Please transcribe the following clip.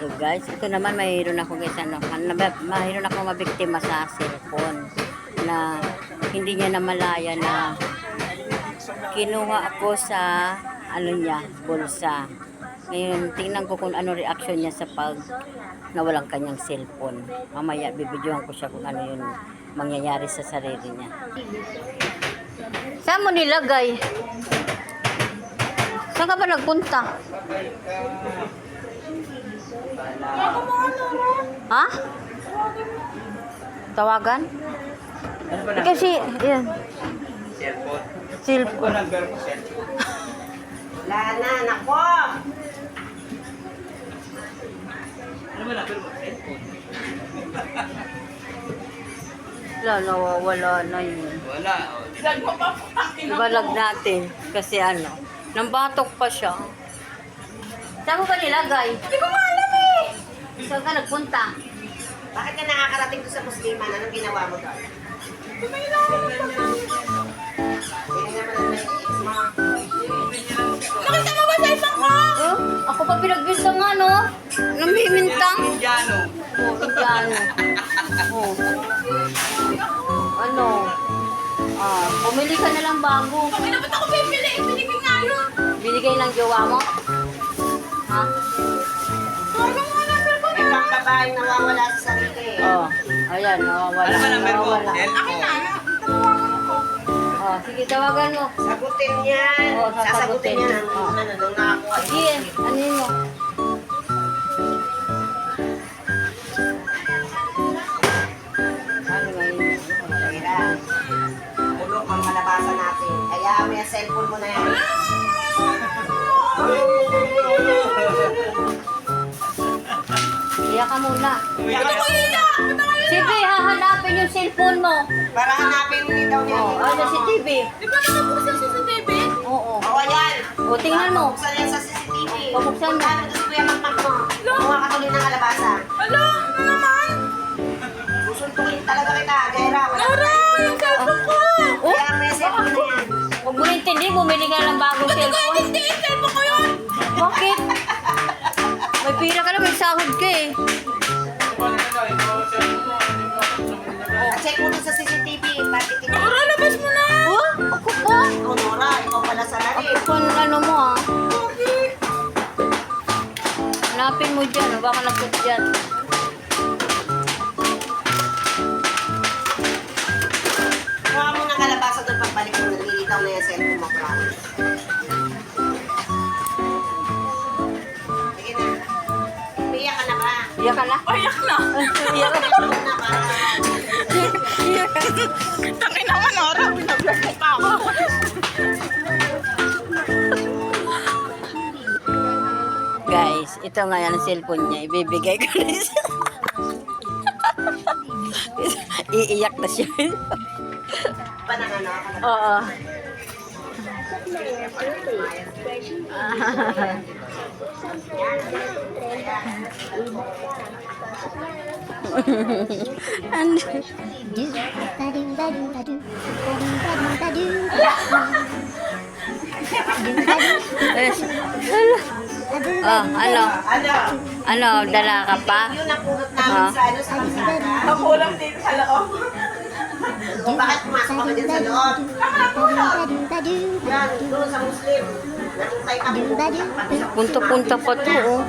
So guys, ito naman mayroon ako guys mayroon ako mabiktima sa cellphone na hindi niya namalaya na kinuha ako sa niya, bulsa. Ngayon, tingnan ko kung ano reaction niya sa pag nawalang kanyang cellphone. Mamaya, bibidyohan ko siya kung ano yung mangyayari sa sarili niya. Saan mo nilagay? Saan ka ba nagpunta? Ha? Tawagan? Kasi, yan. Cellphone. Lana, nako! Ano ba number mo? Cellphone? Wala, nawawala na yun. Wala. Ibalag natin. Kasi nambatok pa siya. Saan mo ba nilagay? Hindi ko maalam eh! Saan ka nagpunta? Bakit ka nakakarating doon sa Musliman? Anong ginawa mo doon? Nakita mo ba sa isang ko? Ako pa pinagbintangan, no? Namimintang. Indiano. Indiano. Bumili ka na lang bago. Bakit naman ako bibili? Binigay nga yun! Binigay ng jowa mo? Ha? May pang babaeng nawawala sa sarili eh. Ayan, nawawala. Ano ba number mo? Nawawala. Cellphone? Sige, tawagan mo. Sagutin yan! Oo, Sasagutin sasagutin. yan. Oo. Nung nakakuha. Sige, ano yun mo? Ano ba yun? Kaya, ulo ang malabasan natin. Kaya mo yung cellphone mo na yan. Iyak ka muna. Ba't ako iiyak? Sige, hahanapin yung cellphone mo. Para hanapin mo daw niya. Ano si TV? Di ba nakabuksan sa CCTV? Oo. Oo, yan. Tingnan mo. Buksan yan sa CCTV. Pabuksan mo. Ano doon si Kuya Makmak mo? Kumuha ka tuloy ng kalabasa. Ano? Ano naman? Susuntukin talaga kita, Jaira. Laura! Yung cellphone ko! Kaya mo yung cellphone na yan. Huwag mo intindi, bumili ka ng bagong cellphone. Hindi, cellphone ko yun! Bakit? May pira ka na, may sahod ka eh. Check mo doon sa CCTV. Patitingin. Laura, labas mo na! Ako pa? Oh, Nora, ikaw pala sa lalim. Kung ano mo ah. Bakit? Hanapin mo dyan, baka nagput dyan. Kuha mo ng kalabasa doon pagbalik mo. Nalilitaw na yung cellphone mo, promise. Sige na. Umiyak ka na ba? Iyak ka na? Payak na! Iyak ka na? Umiyak na ba? Tangin naman, Laura! Binablog mo pa ako! Guys, ito nga yan ang cellphone niya. Ibibigay ko rin siya. Iiyak na siya. Panangano ka na. Oo. Ano? Ano, dala ka pa? Yun ang pulot namin sa ano sa kalsada. Nakulang dito sa loob. Bakit pumasok ka ba dyan sa loob? Yan, doon sa Muslim. Natutay kami. Punta-punta pa to, oh.